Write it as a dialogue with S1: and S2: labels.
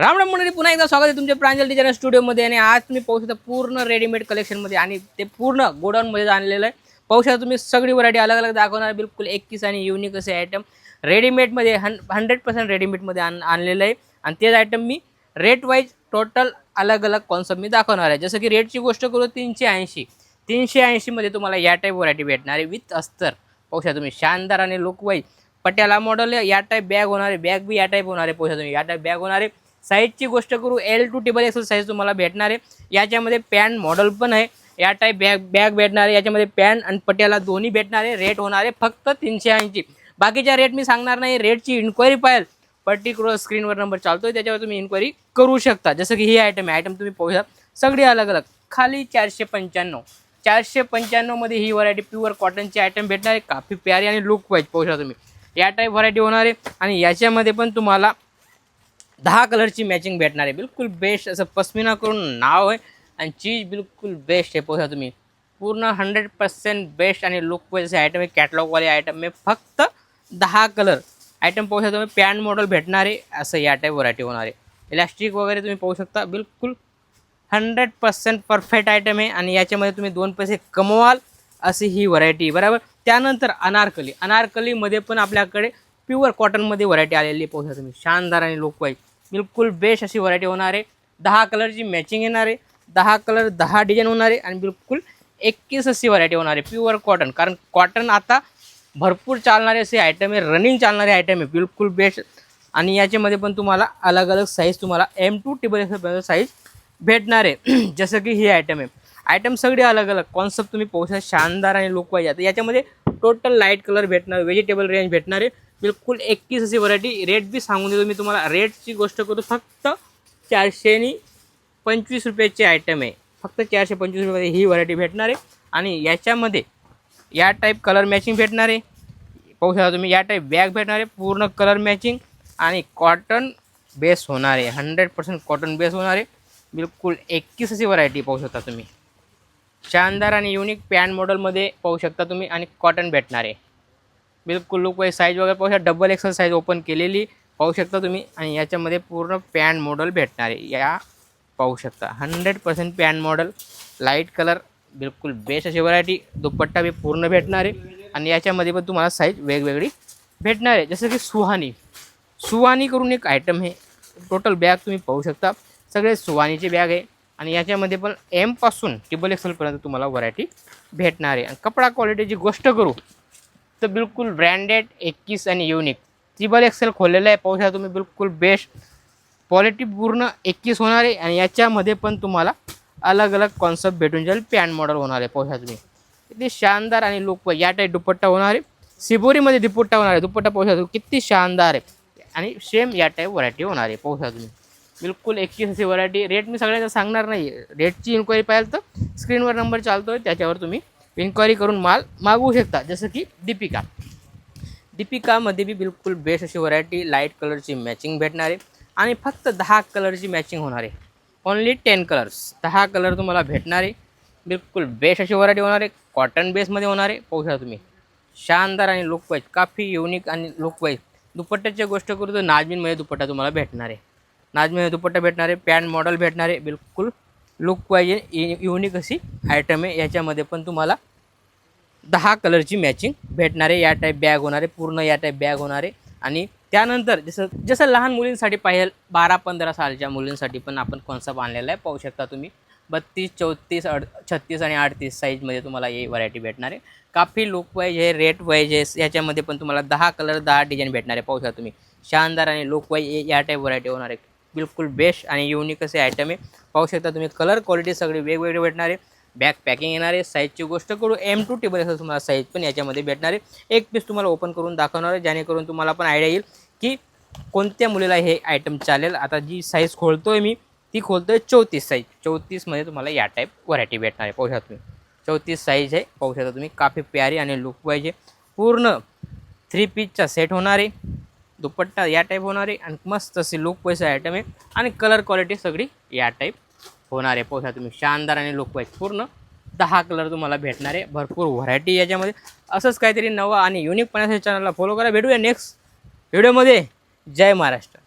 S1: राम राम मंडळी, पुन्हा एकदा स्वागत आहे तुमच्या प्रांजल डिझायनर स्टुडिओमध्ये. आणि आज तुम्ही पाहू शकता पूर्ण रेडीमेड कलेक्शनमध्ये आणि ते पूर्ण गोडाऊनमध्ये आणलेलं आहे. पाहू शकता तुम्ही सगळी व्हरायटी अलग अलग दाखवणार, बिलकुल एककीस आणि युनिक असे आयटम रेडीमेडमध्ये 100% रेडीमेडमध्ये आणलेलं आहे. आणि तेच आयटम मी रेट वाईज टोटल अलग अलग कॉन्सेप्ट मी दाखवणार आहे. जसं की रेटची गोष्ट करू 380 मध्ये तुम्हाला या टाईप व्हरायटी भेटणार आहे विथ अस्तर. पाहू शकता तुम्ही शानदार आणि लुक वाईज पट्याला मॉडेल या टाईप बॅग होणार आहे. बॅग बी या टाईप होणार आहे. पाहू शकता तुम्ही या टाईप बॅग होणार आहे. साईजची गोष्ट करू L to XXL साईज तुम्हाला भेटणार आहे. याच्यामध्ये पॅन्ट मॉडेल पण आहे. या टाईप बॅग भेटणार आहे. याच्यामध्ये पॅन्ट आणि पट्याला दोन्ही भेटणार आहे. रेट होणार आहे फक्त 380. बाकीच्या रेट मी सांगणार नाही. रेटची इन्क्वायरी पाहिजे पर्टिक्युलर स्क्रीनवर नंबर चालतोय त्याच्यावर तुम्ही इन्क्वायरी करू शकता. जसं की ही आयटम आहे. आयटम तुम्ही पाहू शकता सगळी अलग अलग खाली 495 मध्ये ही व्हरायटी प्युअर कॉटनची आयटम भेटणार आहे. काफी प्यारी आणि लुक वाईज पाहू शकता तुम्ही या टाईप व्हरायटी होणार आहे. आणि याच्यामध्ये पण तुम्हाला 10 कलरची मॅचिंग भेटणार आहे. बिलकुल बेस्ट असं पश्मिना करून नाव आहे आणि चीज बिलकुल बेस्ट आहे. पाहू तुम्ही पूर्ण 100% बेस्ट आणि लुक वाईज आयटम आहे. कॅटलॉगवाले आयटम आहे. फक्त 10 कलर आयटम पाहू शकता तुम्ही. पॅन्ट मॉडेल भेटणार आहे असं या टाईप व्हरायटी होणार आहे. इलास्टिक वगैरे तुम्ही पाहू शकता. बिलकुल 100% परफेक्ट आयटम आहे. आणि याच्यामध्ये तुम्ही 2 पैसे कमवाल अशी ही व्हरायटी बरोबर. त्यानंतर अनारकलीमध्ये पण आपल्याकडे प्युअर कॉटनमध्ये व्हरायटी आलेली पाहू शकता तुम्ही. शानदार आणि लुक वाईज बिलकुल बेस्ट अशी व्हरायटी होणार आहे. 10 कलरची मॅचिंग येणार आहे. 10 कलर 10 डिझाईन होणार आहे. आणि बिलकुल 21 अशी व्हरायटी होणार आहे प्युअर कॉटन. कारण कॉटन आता भरपूर चालणारे असे आयटम आहे. रनिंग चालणारे आयटम आहे बिलकुल बेस्ट. आणि याच्यामध्ये पण तुम्हाला अलग अलग साईज तुम्हाला M to XXL साईज भेटणार आहे. जसं की ही आयटम आहे. आयटम सगळे अलग अलग कॉन्सेप्ट तुम्ही पाहू शकता. शानदार आणि लुक वाईज आता याच्यामध्ये टोटल लाईट कलर भेटणार. व्हेजिटेबल रेंज भेटणार आहे. बिलकुल 21 अशी व्हरायटी. रेट बी सांगून देतो मी तुम्हाला. रेटची गोष्ट करू फक्त 425 रुपयाची आयटम आहे. फक्त 425 रुपये ही व्हरायटी भेटणार आहे. आणि याच्यामध्ये या टाईप कलर मॅचिंग भेटणार आहे. पाहू शकता तुम्ही या टाईप बॅग भेटणार आहे. पूर्ण कलर मॅचिंग आणि कॉटन बेस होणार आहे. 100% कॉटन बेस होणार आहे. बिलकुल 21 अशी व्हरायटी पाहू शकता तुम्ही. शानदार आणि युनिक पॅन्ट मॉडेलमध्ये पाहू शकता तुम्ही. आणि कॉटन भेटणार आहे. बिलकुल लुक वाईज साईज वगैरे पाहू शकता. XXL साईज ओपन केलेली पाहू शकता तुम्ही. आणि याच्यामध्ये पूर्ण पॅन्ट मॉडेल भेटणार आहे. या पाहू शकता 100% पॅन्ट मॉडेल लाईट कलर बिलकुल बेस्ट अशी व्हरायटी. दुपट्टा बी पूर्ण भेटणार आहे. आणि याच्यामध्ये पण तुम्हाला साईज वेगवेगळी भेटणार आहे. जसं की सुहानी करून एक आयटम आहे. टोटल बॅग तुम्ही पाहू शकता सगळे सुहानीचे बॅग आहे. आणि याच्यामध्ये पण M पासून XXL पर्यंत तुम्हाला व्हरायटी भेटणार आहे. आणि कपडा क्वालिटीची गोष्ट करू तर बिलकुल ब्रँडेड 21 आणि युनिक XXL खोललेलं आहे. पाहू शकता तुम्ही बिलकुल बेस्ट क्वालिटी पूर्ण 21 होणार आहे. आणि याच्यामध्ये पण तुम्हाला अलग अलग कॉन्सेप्ट भेटून जाईल. पॅन्ट मॉडेल होणार आहे. पाहू शकता तुम्ही किती शानदार आणि लुक या टाईप दुपट्टा होणार आहे. सिबोरीमध्ये दुपट्टा होणार आहे. दुपट्टा पाहू शकता किती शानदार आहे. आणि सेम या टाईप व्हरायटी होणार आहे. पाहू शकता तुम्ही बिलकुल 21 अशी व्हरायटी. रेट मी सगळ्यांना सांगणार नाही. रेटची इन्क्वायरी पाहिजे तर स्क्रीनवर नंबर चालतो आहे त्याच्यावर तुम्ही इन्क्वायरी करून माल मागवू शकता. जसं की दीपिकामध्ये बी बिलकुल बेस्ट अशी व्हरायटी. लाईट कलरची मॅचिंग भेटणार आहे. आणि फक्त 10 कलरची मॅचिंग होणार आहे. ओन्ली 10 कलर्स 10 कलर तुम्हाला भेटणार आहे. बिलकुल बेस्ट अशी व्हरायटी होणार आहे. कॉटन बेसमध्ये होणार आहे. पाहू शकता तुम्ही शानदार आणि लुक वाईज काफी युनिक आणि लुक वाईज. दुपट्ट्याची गोष्ट करू तर नाजमीनमध्ये दुपट्टा तुम्हाला भेटणार आहे. नाजमीनमध्ये दुपट्टा भेटणार आहे. पॅन्ट मॉडेल भेटणार आहे. बिलकुल लुक वाईज युनिक अशी आयटम आहे. याच्यामध्ये पण तुम्हाला 10 कलरची मॅचिंग भेटणार आहे. या टाईप बॅग होणार आहे. पूर्ण या टाईप बॅग होणार आहे. आणि त्यानंतर जसं लहान मुलींसाठी पाहिजे 12-15 सालच्या मुलींसाठी पण आपण कॉन्सेप्ट आणलेला आहे. पाहू शकता तुम्ही 32, 34, 36 आणि 38 साईजमध्ये तुम्हाला ही व्हरायटी भेटणार आहे. काफी लुक वाईज आहे. रेट वाईज आहे. याच्यामध्ये पण तुम्हाला 10 कलर 10 डिझाईन भेटणार आहे. पाहू शकता तुम्ही शानदार आणि लुक वाईज या टाईप व्हरायटी होणार आहे. बिलकुल बेस्ट आणि युनिक असे आयटम आहे. पाहू शकता तुम्ही कलर क्वालिटी सगळी वेगवेगळे भेटणार आहे. बॅक पॅकिंग येणार आहे. साईजची गोष्ट करू M to XXL तुम्हाला साईज पण याच्यामध्ये भेटणार आहे. एक पीस तुम्हाला ओपन करून दाखवणार आहे जेणेकरून तुम्हाला पण आयडिया येईल की कोणत्या मुलीला हे आयटम चालेल. आता जी साईज खोलतोय मी ती खोलतोय 34 साईज. 34मध्ये तुम्हाला या टाईप व्हरायटी भेटणार आहे. पाहू शकता तुम्ही 34 साईज आहे. पाहू शकता तुम्ही काफी प्यारी आणि लुक वाईज आहे. पूर्ण 3 पीसचा सेट होणार आहे. दुपट्टा या टाईप होणार आहे. आणि मस्त अशी लुक वाईज आयटम आहे. आणि कलर क्वालिटी सगळी या टाईप होणार आहे. पाहू शकता तुम्ही शानदार आणि लुक वाईज पूर्ण 10 कलर तुम्हाला भेटणार आहे. भरपूर व्हरायटी याच्यामध्ये. असंच काहीतरी नवं आणि युनिक पणाच्या चॅनलला फॉलो करा. भेटूया नेक्स्ट व्हिडिओमध्ये. जय महाराष्ट्र.